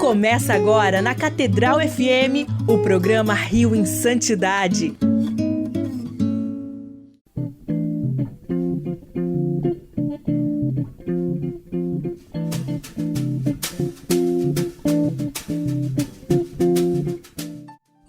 Começa agora na Catedral FM, o programa Rio em Santidade.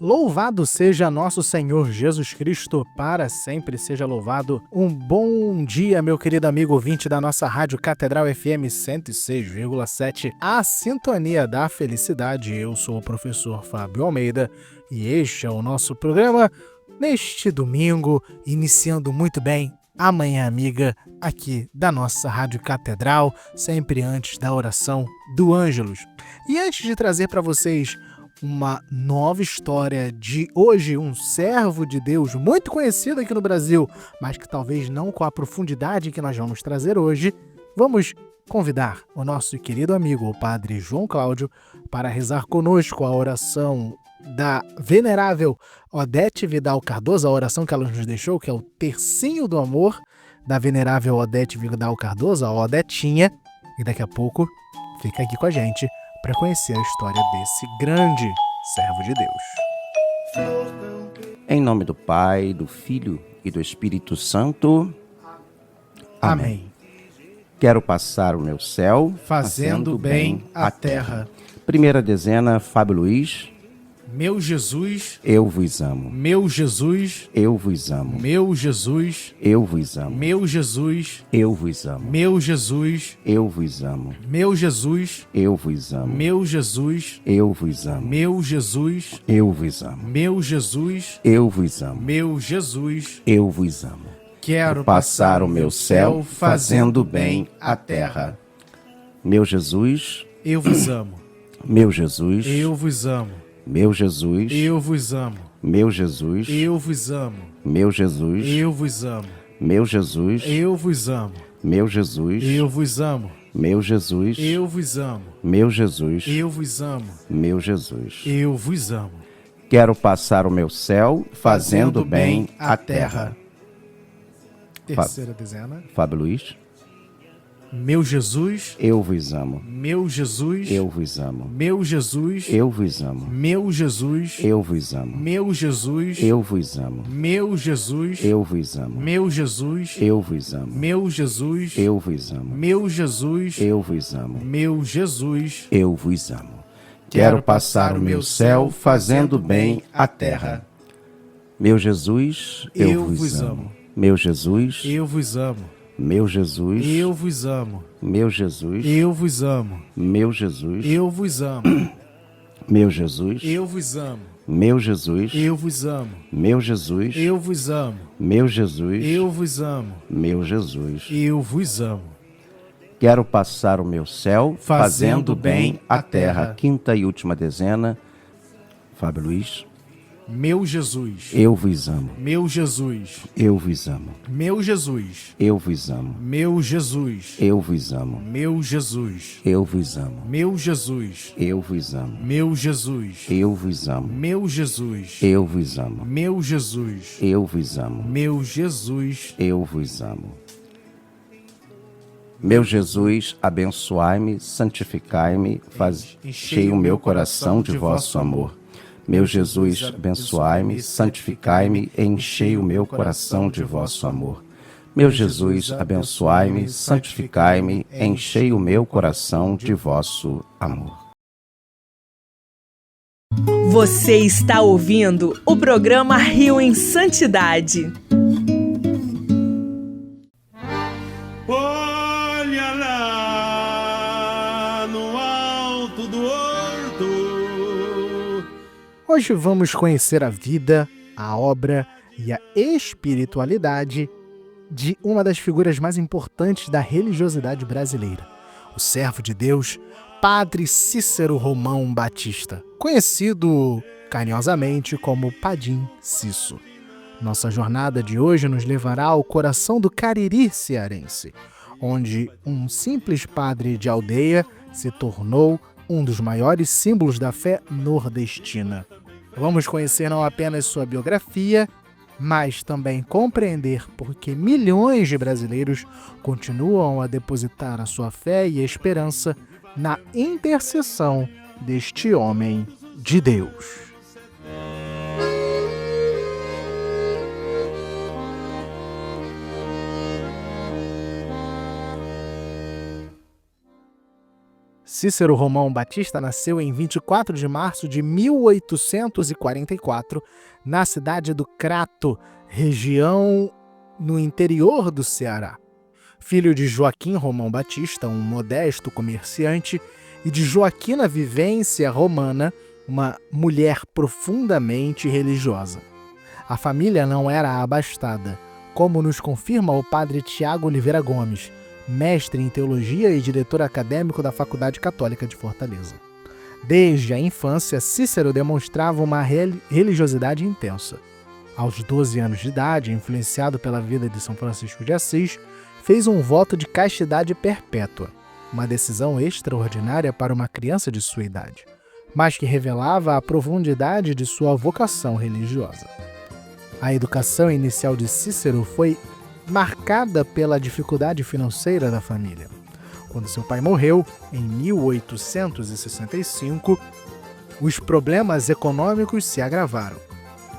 Louvado seja nosso Senhor Jesus Cristo, para sempre seja louvado. Um bom dia, meu querido amigo ouvinte da nossa rádio Catedral FM 106,7, a sintonia da felicidade. Eu sou o professor Fábio Almeida e este é o nosso programa neste domingo, iniciando muito bem a Manhã Amiga aqui da nossa rádio Catedral, sempre antes da oração do Ângelus. E antes de trazer para vocês uma nova história de hoje, um servo de Deus muito conhecido aqui no Brasil, mas que talvez não com a profundidade que nós vamos trazer hoje, vamos convidar o nosso querido amigo, o Padre João Cláudio, para rezar conosco a oração da venerável Odete Vidal Cardoso, a oração que ela nos deixou, que é o Tercinho do Amor, da venerável Odete Vidal Cardoso, a Odetinha, e daqui a pouco fica aqui com a gente para conhecer a história desse grande servo de Deus. Em nome do Pai, do Filho e do Espírito Santo. Amém. Quero passar o meu céu fazendo bem à terra. Primeira dezena, Fábio Luiz. Meu Jesus, eu vos amo. Meu Jesus, eu vos amo. Meu Jesus, eu vos amo. Meu Jesus, eu vos amo. Meu Jesus, eu vos amo. Meu Jesus, eu vos amo. Meu Jesus, eu vos amo. Meu Jesus, eu vos amo. Meu Jesus, eu vos amo. Meu Jesus, eu vos amo. Quero passar o meu céu fazendo bem à terra. Meu Jesus, eu vos amo. Meu Jesus, eu vos amo. Meu Jesus, eu vos amo. Meu Jesus, eu vos amo. Meu Jesus, eu vos amo. Meu Jesus, eu vos amo. Meu Jesus, eu vos amo. Meu Jesus, eu vos amo. Meu Jesus, eu vos amo. Meu Jesus, eu vos amo. Quero passar o meu céu fazendo bem à terra. Terceira dezena. Fábio Luiz. Meu Jesus, eu vos amo. Meu Jesus, eu vos amo. Meu Jesus, eu vos amo. Meu Jesus, eu vos amo. Meu Jesus, eu vos amo. Meu Jesus, eu vos amo. Meu Jesus, eu vos amo. Meu Jesus, eu vos amo. Meu Jesus, eu vos amo. Meu Jesus, eu vos amo. Quero passar o meu céu fazendo bem à terra. Meu Jesus, eu vos amo. Meu Jesus, eu vos amo. Meu Jesus, eu vos amo. Meu Jesus, eu vos amo. Meu Jesus, eu vos amo. Meu Jesus, eu vos amo. Meu Jesus, eu vos amo. Meu Jesus, eu vos amo. Meu Jesus, eu vos amo. Meu Jesus, eu vos amo. Quero passar o meu céu fazendo bem à terra. Quinta e última dezena, Fábio Luiz. Meu Jesus, eu vos amo. Meu Jesus, eu vos amo. Meu Jesus, eu vos amo. Meu Jesus, eu vos amo. Meu Jesus, eu vos amo. Meu Jesus, eu vos amo. Meu Jesus, eu vos amo. Meu Jesus, eu vos amo. Meu Jesus, eu vos amo. Meu Jesus, eu vos amo. Meu Jesus, abençoai-me, santificai-me, enchei o meu coração de vosso amor. Meu Jesus, abençoai-me, santificai-me, enchei o meu coração de vosso amor. Meu Jesus, abençoai-me, santificai-me, enchei o meu coração de vosso amor. Você está ouvindo o programa Rio em Santidade. Olha lá no alto do horto. Hoje vamos conhecer a vida, a obra e a espiritualidade de uma das figuras mais importantes da religiosidade brasileira, o servo de Deus, Padre Cícero Romão Batista, conhecido carinhosamente como Padim Cisso. Nossa jornada de hoje nos levará ao coração do Cariri cearense, onde um simples padre de aldeia se tornou um dos maiores símbolos da fé nordestina. Vamos conhecer não apenas sua biografia, mas também compreender por que milhões de brasileiros continuam a depositar a sua fé e esperança na intercessão deste homem de Deus. Cícero Romão Batista nasceu em 24 de março de 1844, na cidade do Crato, região no interior do Ceará. Filho de Joaquim Romão Batista, um modesto comerciante, e de Joaquina Vivência Romana, uma mulher profundamente religiosa. A família não era abastada, como nos confirma o padre Tiago Oliveira Gomes, mestre em teologia e diretor acadêmico da Faculdade Católica de Fortaleza. Desde a infância, Cícero demonstrava uma religiosidade intensa. Aos 12 anos de idade, influenciado pela vida de São Francisco de Assis, fez um voto de castidade perpétua, uma decisão extraordinária para uma criança de sua idade, mas que revelava a profundidade de sua vocação religiosa. A educação inicial de Cícero foi marcada pela dificuldade financeira da família. Quando seu pai morreu, em 1865, os problemas econômicos se agravaram.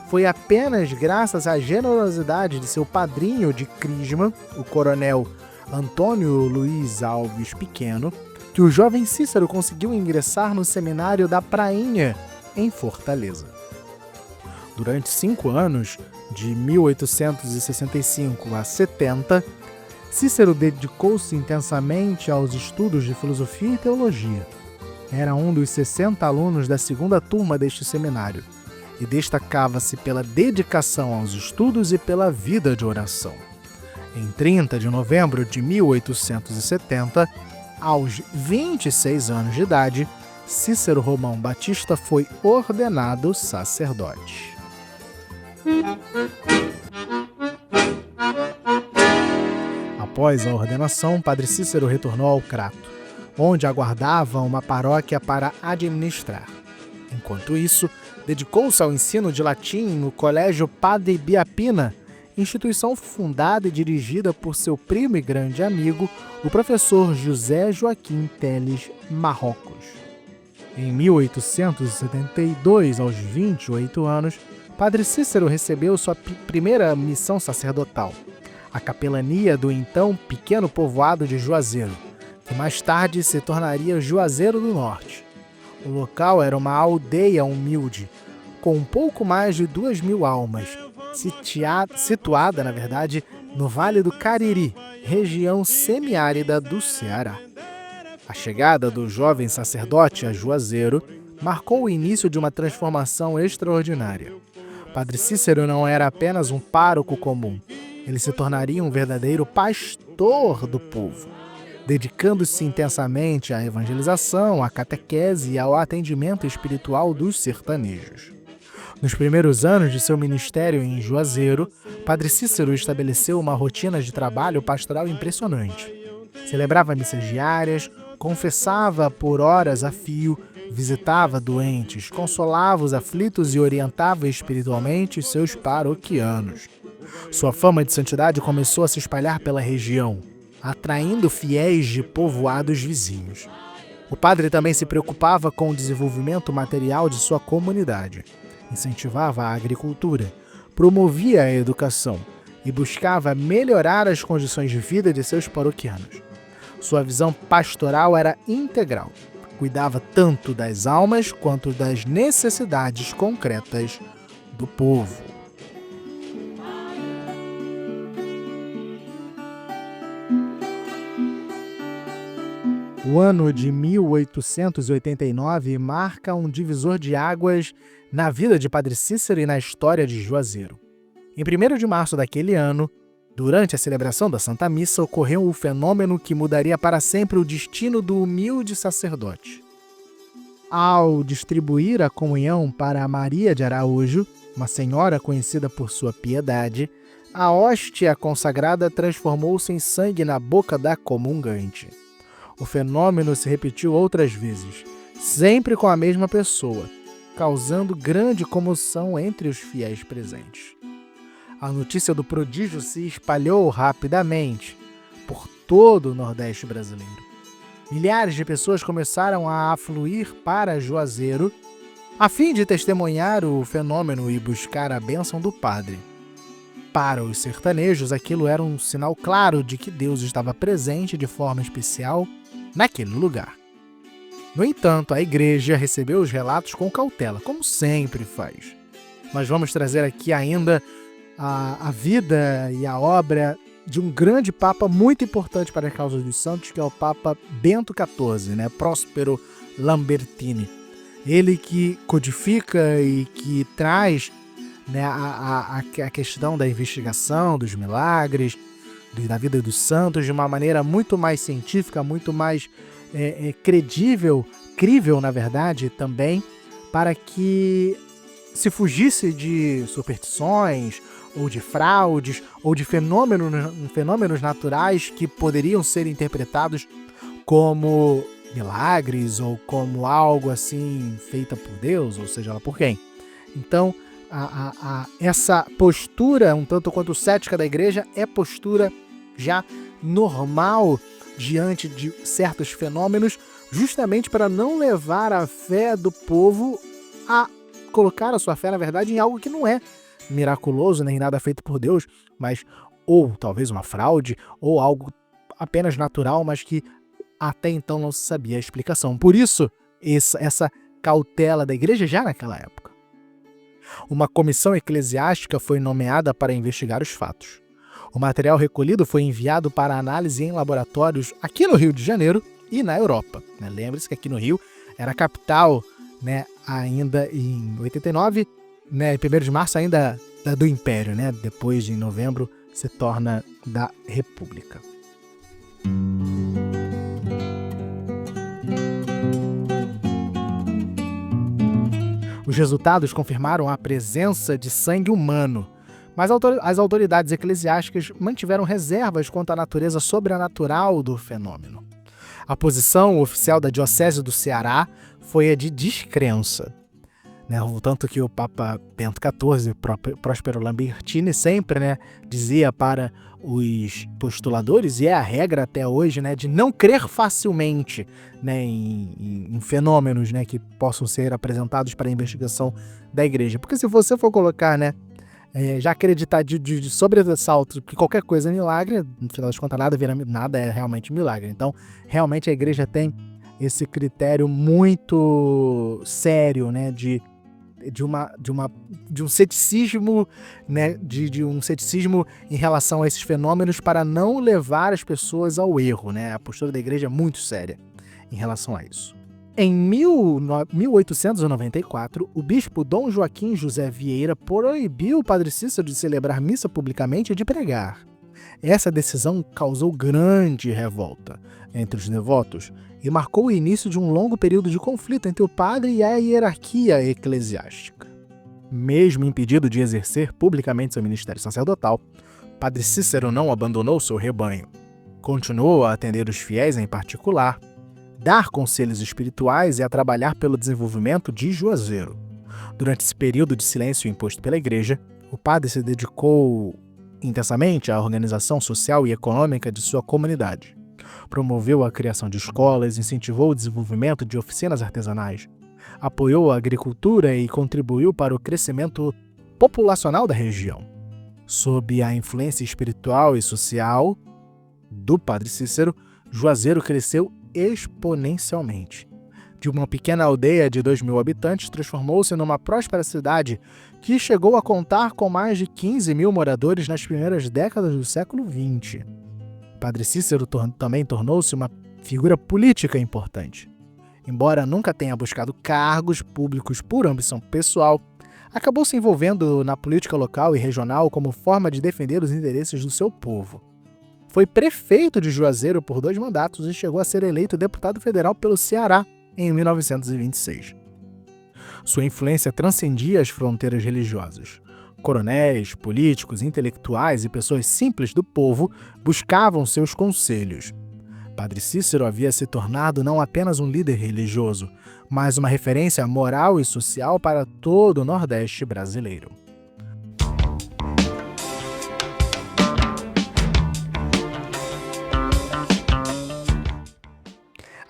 Foi apenas graças à generosidade de seu padrinho de crisma, o coronel Antônio Luiz Alves Pequeno, que o jovem Cícero conseguiu ingressar no seminário da Prainha, em Fortaleza. Durante 5 anos, de 1865 a 70, Cícero dedicou-se intensamente aos estudos de filosofia e teologia. Era um dos 60 alunos da segunda turma deste seminário e destacava-se pela dedicação aos estudos e pela vida de oração. Em 30 de novembro de 1870, aos 26 anos de idade, Cícero Romão Batista foi ordenado sacerdote. Após a ordenação, Padre Cícero retornou ao Crato, onde aguardava uma paróquia para administrar. Enquanto isso, dedicou-se ao ensino de latim no Colégio Padre Biapina, instituição fundada e dirigida por seu primo e grande amigo, o professor José Joaquim Teles Marrocos. Em 1872, aos 28 anos, Padre Cícero recebeu sua primeira missão sacerdotal, a capelania do então pequeno povoado de Juazeiro, que mais tarde se tornaria Juazeiro do Norte. O local era uma aldeia humilde, com um pouco mais de 2.000 almas, situada, no Vale do Cariri, região semiárida do Ceará. A chegada do jovem sacerdote a Juazeiro marcou o início de uma transformação extraordinária. Padre Cícero não era apenas um pároco comum, ele se tornaria um verdadeiro pastor do povo, dedicando-se intensamente à evangelização, à catequese e ao atendimento espiritual dos sertanejos. Nos primeiros anos de seu ministério em Juazeiro, Padre Cícero estabeleceu uma rotina de trabalho pastoral impressionante. Celebrava missas diárias, confessava por horas a fio, visitava doentes, consolava os aflitos e orientava espiritualmente seus paroquianos. Sua fama de santidade começou a se espalhar pela região, atraindo fiéis de povoados vizinhos. O padre também se preocupava com o desenvolvimento material de sua comunidade, incentivava a agricultura, promovia a educação e buscava melhorar as condições de vida de seus paroquianos. Sua visão pastoral era integral, cuidava tanto das almas quanto das necessidades concretas do povo. O ano de 1889 marca um divisor de águas na vida de Padre Cícero e na história de Juazeiro. Em 1º de março daquele ano, durante a celebração da Santa Missa, ocorreu o fenômeno que mudaria para sempre o destino do humilde sacerdote. Ao distribuir a comunhão para Maria de Araújo, uma senhora conhecida por sua piedade, a hóstia consagrada transformou-se em sangue na boca da comungante. O fenômeno se repetiu outras vezes, sempre com a mesma pessoa, causando grande comoção entre os fiéis presentes. A notícia do prodígio se espalhou rapidamente por todo o Nordeste brasileiro. Milhares de pessoas começaram a afluir para Juazeiro a fim de testemunhar o fenômeno e buscar a bênção do padre. Para os sertanejos, aquilo era um sinal claro de que Deus estava presente de forma especial naquele lugar. No entanto, a igreja recebeu os relatos com cautela, como sempre faz. Nós vamos trazer aqui ainda a vida e a obra de um grande papa muito importante para a causa dos santos, que é o Papa Bento XIV, Próspero Lambertini. Ele que codifica e que traz a questão da investigação, dos milagres, da vida dos santos, de uma maneira muito mais científica, muito mais crível, na verdade, também, para que se fugisse de superstições, ou de fraudes, ou de fenômenos naturais que poderiam ser interpretados como milagres, ou como algo assim feita por Deus, ou seja lá por quem. Então, essa postura, um tanto quanto cética da igreja, é postura já normal diante de certos fenômenos, justamente para não levar a fé do povo a colocar a sua fé, na verdade, em algo que não é miraculoso, nem nada feito por Deus, mas ou talvez uma fraude, ou algo apenas natural, mas que até então não se sabia a explicação. Por isso, essa cautela da igreja já naquela época. Uma comissão eclesiástica foi nomeada para investigar os fatos. O material recolhido foi enviado para análise em laboratórios aqui no Rio de Janeiro e na Europa. Lembre-se que aqui no Rio era a capital, ainda em 89, 1º de março ainda do Império, depois de novembro se torna da República. Os resultados confirmaram a presença de sangue humano, mas as autoridades eclesiásticas mantiveram reservas quanto à natureza sobrenatural do fenômeno. A posição oficial da Diocese do Ceará foi a de descrença. Tanto que o Papa Bento XIV, Próspero Lambertini, sempre dizia para os postuladores, e é a regra até hoje, de não crer facilmente em fenômenos que possam ser apresentados para a investigação da igreja. Porque se você for colocar, já acreditar de sobressalto que qualquer coisa é milagre, no final das contas nada é realmente milagre. Então, realmente a igreja tem esse critério muito sério, de um ceticismo, de um ceticismo em relação a esses fenômenos para não levar as pessoas ao erro, A postura da igreja é muito séria em relação a isso. Em 1894, o bispo Dom Joaquim José Vieira proibiu o padre Cícero de celebrar missa publicamente e de pregar. Essa decisão causou grande revolta entre os devotos e marcou o início de um longo período de conflito entre o padre e a hierarquia eclesiástica. Mesmo impedido de exercer publicamente seu ministério sacerdotal, padre Cícero não abandonou seu rebanho. Continuou a atender os fiéis em particular, dar conselhos espirituais e a trabalhar pelo desenvolvimento de Juazeiro. Durante esse período de silêncio imposto pela igreja, o padre se dedicou intensamente à organização social e econômica de sua comunidade. Promoveu a criação de escolas, incentivou o desenvolvimento de oficinas artesanais, apoiou a agricultura e contribuiu para o crescimento populacional da região. Sob a influência espiritual e social do padre Cícero, Juazeiro cresceu exponencialmente. De uma pequena aldeia de 2.000 habitantes, transformou-se numa próspera cidade que chegou a contar com mais de 15.000 moradores nas primeiras décadas do século XX. Padre Cícero também tornou-se uma figura política importante. Embora nunca tenha buscado cargos públicos por ambição pessoal, acabou se envolvendo na política local e regional como forma de defender os interesses do seu povo. Foi prefeito de Juazeiro por 2 mandatos e chegou a ser eleito deputado federal pelo Ceará em 1926. Sua influência transcendia as fronteiras religiosas. Coronéis, políticos, intelectuais e pessoas simples do povo buscavam seus conselhos. Padre Cícero havia se tornado não apenas um líder religioso, mas uma referência moral e social para todo o Nordeste brasileiro.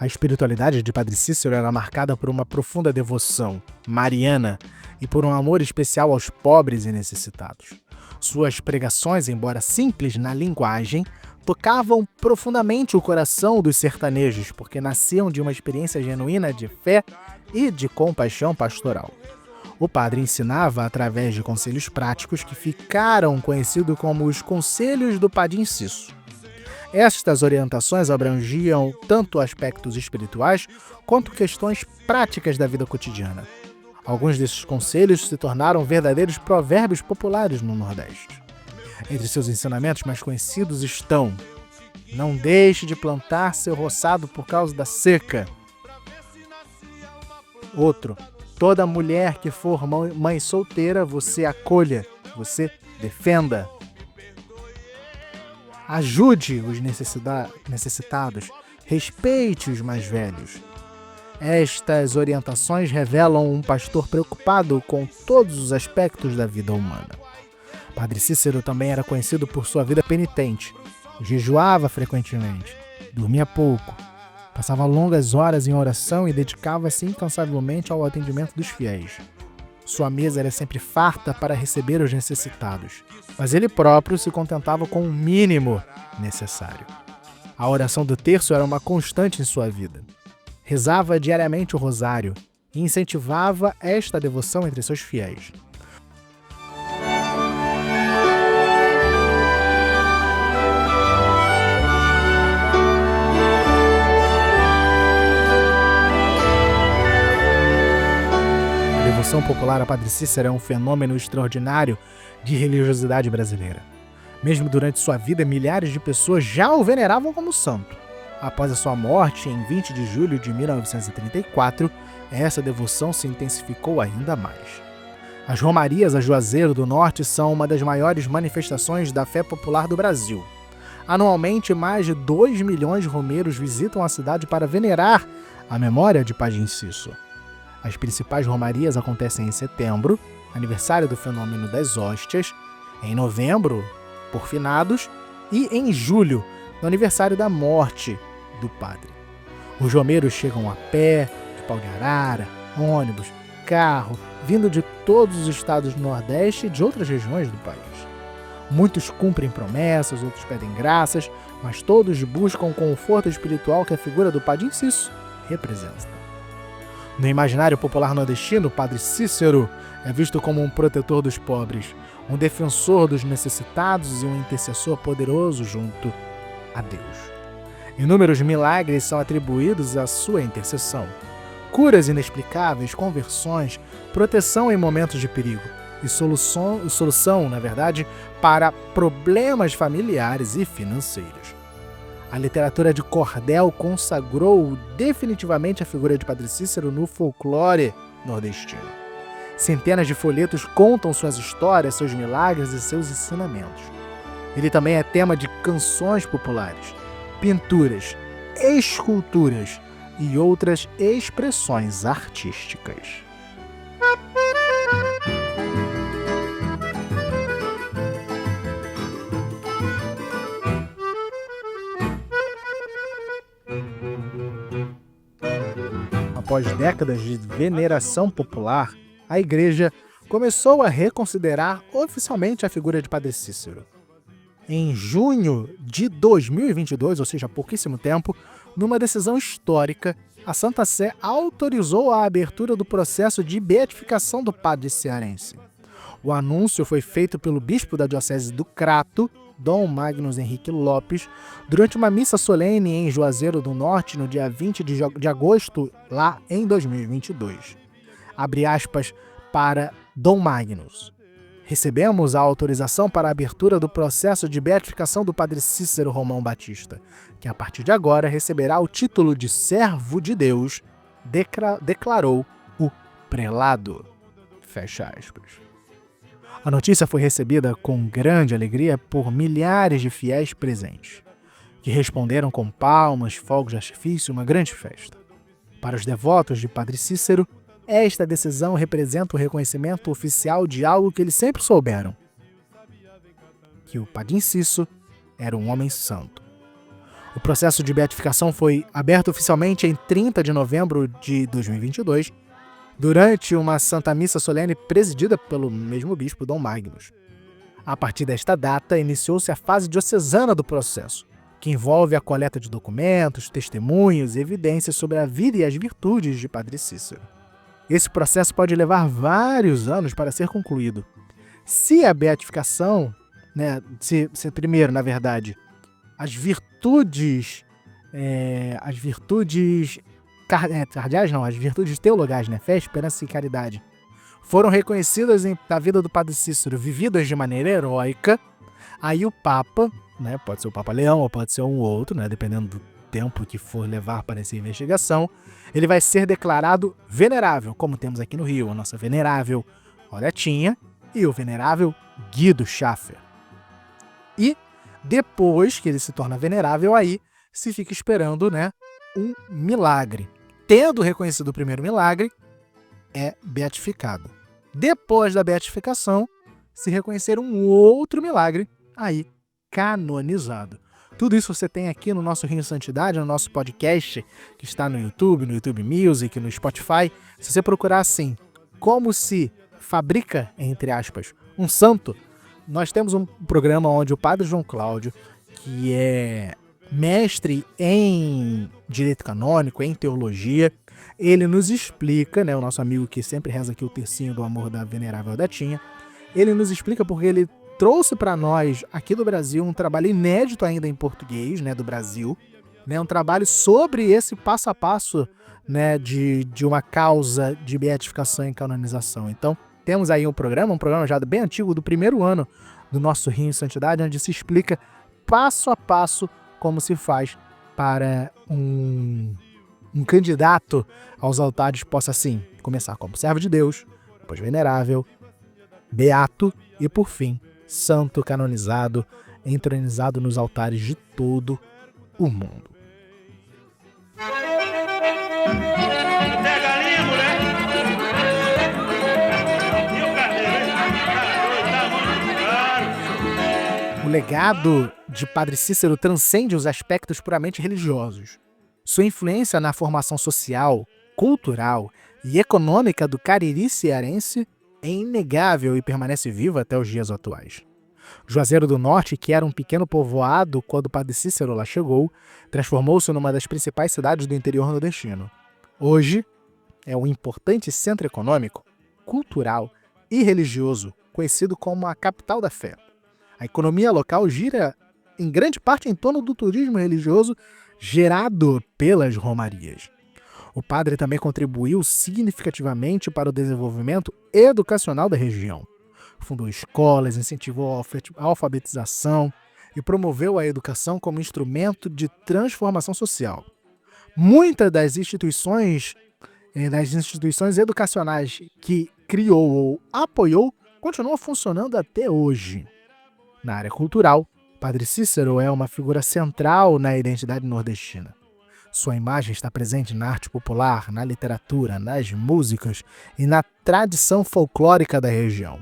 A espiritualidade de Padre Cícero era marcada por uma profunda devoção mariana e por um amor especial aos pobres e necessitados. Suas pregações, embora simples na linguagem, tocavam profundamente o coração dos sertanejos, porque nasciam de uma experiência genuína de fé e de compaixão pastoral. O padre ensinava através de conselhos práticos que ficaram conhecidos como os Conselhos do Padre Cisso. Estas orientações abrangiam tanto aspectos espirituais quanto questões práticas da vida cotidiana. Alguns desses conselhos se tornaram verdadeiros provérbios populares no Nordeste. Entre seus ensinamentos mais conhecidos estão: não deixe de plantar seu roçado por causa da seca. Outro: toda mulher que for mãe solteira, você acolha, você defenda. Ajude os necessitados, respeite os mais velhos. Estas orientações revelam um pastor preocupado com todos os aspectos da vida humana. Padre Cícero também era conhecido por sua vida penitente. Jejuava frequentemente, dormia pouco, passava longas horas em oração e dedicava-se incansavelmente ao atendimento dos fiéis. Sua mesa era sempre farta para receber os necessitados, mas ele próprio se contentava com o mínimo necessário. A oração do terço era uma constante em sua vida. Rezava diariamente o rosário e incentivava esta devoção entre seus fiéis. A devoção popular a Padre Cícero é um fenômeno extraordinário de religiosidade brasileira. Mesmo durante sua vida, milhares de pessoas já o veneravam como santo. Após a sua morte, em 20 de julho de 1934, essa devoção se intensificou ainda mais. As romarias a Juazeiro do Norte são uma das maiores manifestações da fé popular do Brasil. Anualmente, mais de 2 milhões de romeiros visitam a cidade para venerar a memória de Padre Cisso. As principais romarias acontecem em setembro, aniversário do fenômeno das hóstias, em novembro, por finados, e em julho, no aniversário da morte do padre. Os romeiros chegam a pé, de pau de arara, ônibus, carro, vindo de todos os estados do Nordeste e de outras regiões do país. Muitos cumprem promessas, outros pedem graças, mas todos buscam o conforto espiritual que a figura do Padre Cisso representa. No imaginário popular nordestino, o Padre Cícero é visto como um protetor dos pobres, um defensor dos necessitados e um intercessor poderoso junto a Deus. Inúmeros milagres são atribuídos à sua intercessão. Curas inexplicáveis, conversões, proteção em momentos de perigo e solução, na verdade, para problemas familiares e financeiros. A literatura de cordel consagrou definitivamente a figura de Padre Cícero no folclore nordestino. Centenas de folhetos contam suas histórias, seus milagres e seus ensinamentos. Ele também é tema de canções populares, pinturas, esculturas e outras expressões artísticas. Após décadas de veneração popular, a Igreja começou a reconsiderar oficialmente a figura de Padre Cícero. Em junho de 2022, ou seja, há pouquíssimo tempo, numa decisão histórica, a Santa Sé autorizou a abertura do processo de beatificação do padre cearense. O anúncio foi feito pelo bispo da Diocese do Crato, Dom Magnus Henrique Lopes, durante uma missa solene em Juazeiro do Norte, no dia 20 de agosto, lá em 2022. Abre aspas para Dom Magnus. Recebemos a autorização para a abertura do processo de beatificação do Padre Cícero Romão Batista, que a partir de agora receberá o título de servo de Deus, declarou o prelado. Fecha aspas. A notícia foi recebida com grande alegria por milhares de fiéis presentes, que responderam com palmas, fogos de artifício e uma grande festa. Para os devotos de Padre Cícero, esta decisão representa o reconhecimento oficial de algo que eles sempre souberam: que o Padre Cisso era um homem santo. O processo de beatificação foi aberto oficialmente em 30 de novembro de 2022, durante uma Santa Missa solene presidida pelo mesmo bispo Dom Magnus. A partir desta data, iniciou-se a fase diocesana do processo, que envolve a coleta de documentos, testemunhos e evidências sobre a vida e as virtudes de Padre Cícero. Esse processo pode levar vários anos para ser concluído. Se a beatificação, primeiro, na verdade, as virtudes cardeais, as virtudes teologais, fé, esperança e caridade, foram reconhecidas na vida do Padre Cícero, vividas de maneira heróica, aí o Papa, pode ser o Papa Leão ou pode ser um outro, dependendo do tempo que for levar para essa investigação, ele vai ser declarado venerável, como temos aqui no Rio, a nossa venerável Odetinha e o venerável Guido Schaffer. E depois que ele se torna venerável, aí se fica esperando um milagre. Tendo reconhecido o primeiro milagre, é beatificado. Depois da beatificação, se reconhecer um outro milagre, aí canonizado. Tudo isso você tem aqui no nosso Rio em Santidade, no nosso podcast, que está no YouTube Music, no Spotify. Se você procurar assim, como se fabrica, entre aspas, um santo, nós temos um programa onde o Padre João Cláudio, que é mestre em direito canônico, em teologia, ele nos explica, o nosso amigo que sempre reza aqui o tercinho do amor da venerável Odetinha, ele nos explica porque ele trouxe para nós, aqui do Brasil, um trabalho inédito ainda em português, do Brasil, um trabalho sobre esse passo a passo, de uma causa de beatificação e canonização. Então, temos aí um programa já bem antigo, do primeiro ano do nosso Rio em Santidade, onde se explica passo a passo como se faz para um candidato aos altares possa, assim, começar como servo de Deus, depois venerável, beato e, por fim, santo canonizado, entronizado nos altares de todo o mundo. Pega a linha, moleque. E o carneiro, tá muito caro. O legado de Padre Cícero transcende os aspectos puramente religiosos. Sua influência na formação social, cultural e econômica do Cariri cearense é inegável e permanece viva até os dias atuais. Juazeiro do Norte, que era um pequeno povoado quando Padre Cícero lá chegou, transformou-se numa das principais cidades do interior nordestino. Hoje, é um importante centro econômico, cultural e religioso, conhecido como a capital da fé. A economia local gira, em grande parte, em torno do turismo religioso gerado pelas romarias. O padre também contribuiu significativamente para o desenvolvimento educacional da região. Fundou escolas, incentivou a alfabetização e promoveu a educação como instrumento de transformação social. Muitas das instituições educacionais que criou ou apoiou continuam funcionando até hoje. Na área cultural, Padre Cícero é uma figura central na identidade nordestina. Sua imagem está presente na arte popular, na literatura, nas músicas e na tradição folclórica da região.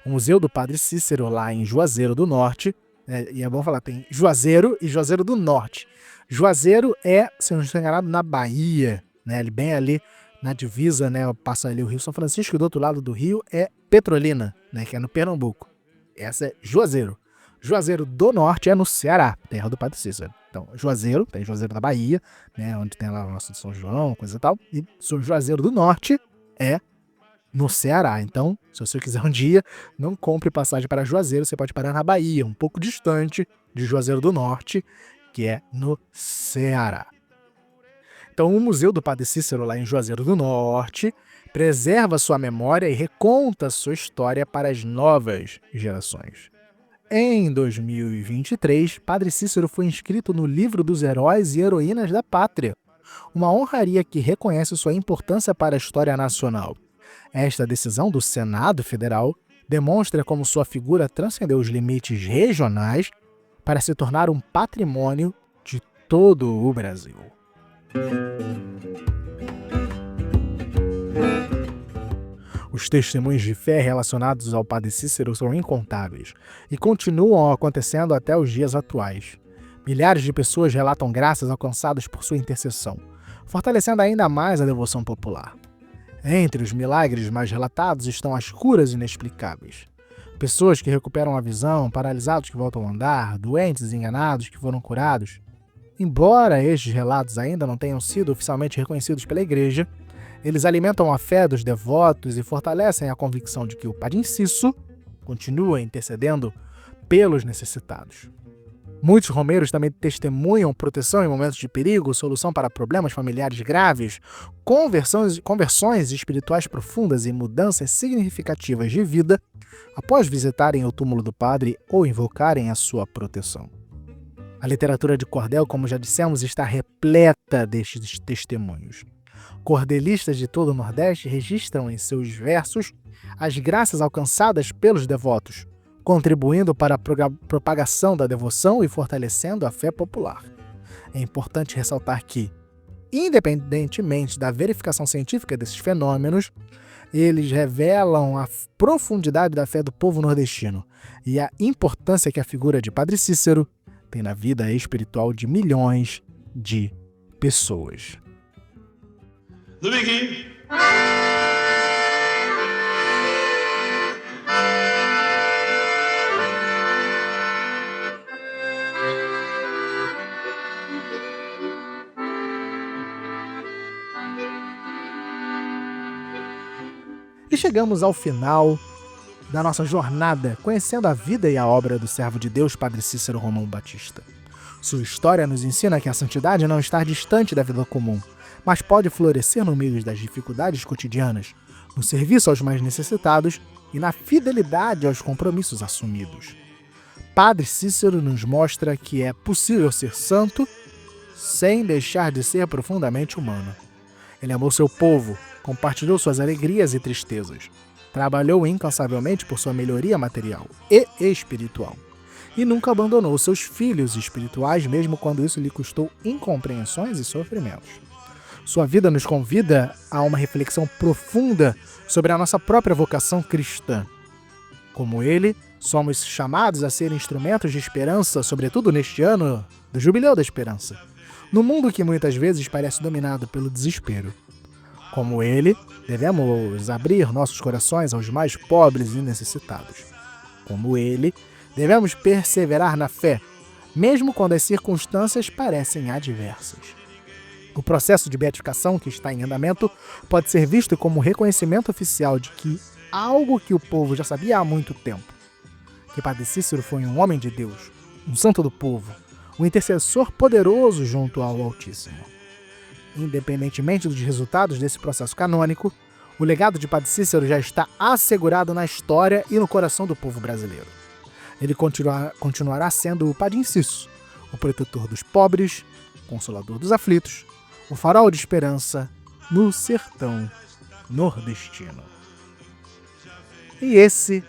O Museu do Padre Cícero, lá em Juazeiro do Norte, e é bom falar, tem Juazeiro e Juazeiro do Norte. Juazeiro é, se não estou enganado, na Bahia, bem ali na divisa, passa ali o Rio São Francisco, e do outro lado do rio é Petrolina, que é no Pernambuco. Essa é Juazeiro. Juazeiro do Norte é no Ceará, terra do Padre Cícero. Então, Juazeiro, tem Juazeiro da Bahia, onde tem lá o nosso São João, coisa e tal. E Juazeiro do Norte é no Ceará. Então, se você quiser um dia, não compre passagem para Juazeiro, você pode parar na Bahia, um pouco distante de Juazeiro do Norte, que é no Ceará. Então, o Museu do Padre Cícero, lá em Juazeiro do Norte, preserva sua memória e reconta sua história para as novas gerações. Em 2023, Padre Cícero foi inscrito no Livro dos Heróis e Heroínas da Pátria, uma honraria que reconhece sua importância para a história nacional. Esta decisão do Senado Federal demonstra como sua figura transcendeu os limites regionais para se tornar um patrimônio de todo o Brasil. Os testemunhos de fé relacionados ao Padre Cícero são incontáveis e continuam acontecendo até os dias atuais. Milhares de pessoas relatam graças alcançadas por sua intercessão, fortalecendo ainda mais a devoção popular. Entre os milagres mais relatados estão as curas inexplicáveis. Pessoas que recuperam a visão, paralisados que voltam a andar, doentes enganados que foram curados. Embora estes relatos ainda não tenham sido oficialmente reconhecidos pela Igreja, eles alimentam a fé dos devotos e fortalecem a convicção de que o Padre Inciso continua intercedendo pelos necessitados. Muitos romeiros também testemunham proteção em momentos de perigo, solução para problemas familiares graves, conversões espirituais profundas e mudanças significativas de vida após visitarem o túmulo do padre ou invocarem a sua proteção. A literatura de cordel, como já dissemos, está repleta destes testemunhos. Cordelistas de todo o Nordeste registram em seus versos as graças alcançadas pelos devotos, contribuindo para a propagação da devoção e fortalecendo a fé popular. É importante ressaltar que, independentemente da verificação científica desses fenômenos, eles revelam a profundidade da fé do povo nordestino e a importância que a figura de Padre Cícero tem na vida espiritual de milhões de pessoas. Dominguinho. E chegamos ao final da nossa jornada, conhecendo a vida e a obra do servo de Deus, Padre Cícero Romão Batista. Sua história nos ensina que a santidade não está distante da vida comum, mas pode florescer no meio das dificuldades cotidianas, no serviço aos mais necessitados e na fidelidade aos compromissos assumidos. Padre Cícero nos mostra que é possível ser santo sem deixar de ser profundamente humano. Ele amou seu povo, compartilhou suas alegrias e tristezas, trabalhou incansavelmente por sua melhoria material e espiritual, e nunca abandonou seus filhos espirituais, mesmo quando isso lhe custou incompreensões e sofrimentos. Sua vida nos convida a uma reflexão profunda sobre a nossa própria vocação cristã. Como ele, somos chamados a ser instrumentos de esperança, sobretudo neste ano do Jubileu da Esperança, no mundo que muitas vezes parece dominado pelo desespero. Como ele, devemos abrir nossos corações aos mais pobres e necessitados. Como ele, devemos perseverar na fé, mesmo quando as circunstâncias parecem adversas. O processo de beatificação que está em andamento pode ser visto como reconhecimento oficial de que algo que o povo já sabia há muito tempo, que Padre Cícero foi um homem de Deus, um santo do povo, um intercessor poderoso junto ao Altíssimo. Independentemente dos resultados desse processo canônico, o legado de Padre Cícero já está assegurado na história e no coração do povo brasileiro. Ele continuará sendo o Padre Inciso, o protetor dos pobres, consolador dos aflitos, o farol de esperança no sertão nordestino. E esse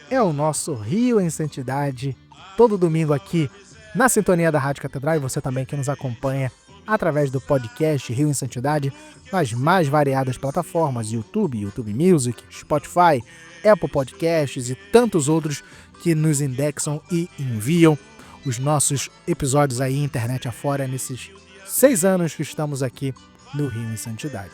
é o nosso Rio em Santidade, todo domingo aqui na sintonia da Rádio Catedral, e você também que nos acompanha através do podcast Rio em Santidade nas mais variadas plataformas, YouTube, YouTube Music, Spotify, Apple Podcasts e tantos outros que nos indexam e enviam os nossos episódios aí internet afora nesses 6 anos que estamos aqui no Rio em Santidade.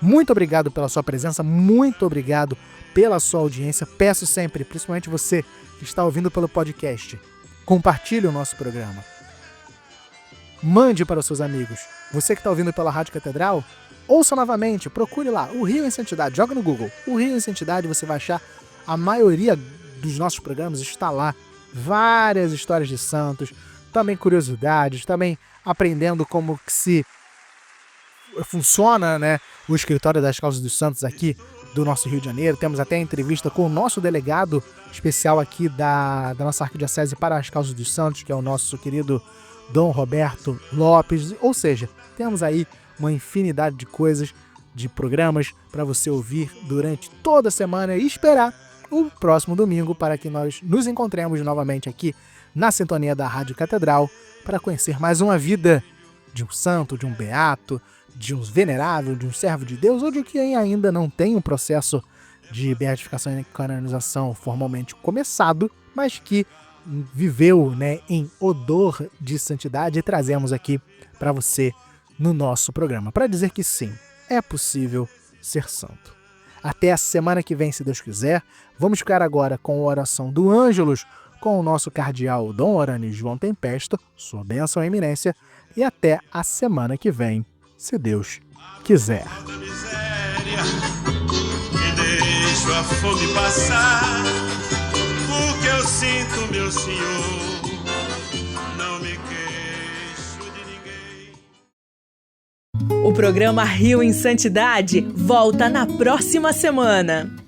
Muito obrigado pela sua presença, muito obrigado pela sua audiência. Peço sempre, principalmente você que está ouvindo pelo podcast, compartilhe o nosso programa. Mande para os seus amigos. Você que está ouvindo pela Rádio Catedral, ouça novamente, procure lá, o Rio em Santidade, joga no Google. O Rio em Santidade, você vai achar a maioria dos nossos programas está lá. Várias histórias de santos, também curiosidades, também aprendendo como que se funciona, né, o escritório das causas dos santos aqui do nosso Rio de Janeiro. Temos até entrevista com o nosso delegado especial aqui da nossa arquidiocese para as causas dos santos, que é o nosso querido Dom Roberto Lopes. Ou seja, temos aí uma infinidade de coisas, de programas para você ouvir durante toda a semana e esperar o próximo domingo para que nós nos encontremos novamente aqui na sintonia da Rádio Catedral para conhecer mais uma vida de um santo, de um beato, de um venerável, de um servo de Deus ou de quem ainda não tem um processo de beatificação e canonização formalmente começado, mas que viveu, né, em odor de santidade, e trazemos aqui para você no nosso programa, para dizer que sim, é possível ser santo. Até a semana que vem, se Deus quiser. Vamos ficar agora com a oração do Ângelus, com o nosso cardeal Dom Orani João Tempesto, sua bênção e eminência, e até a semana que vem, se Deus quiser. Deixo a fome passar, o que eu sinto, meu Senhor, não me queixo de ninguém. O programa Rio em Santidade volta na próxima semana.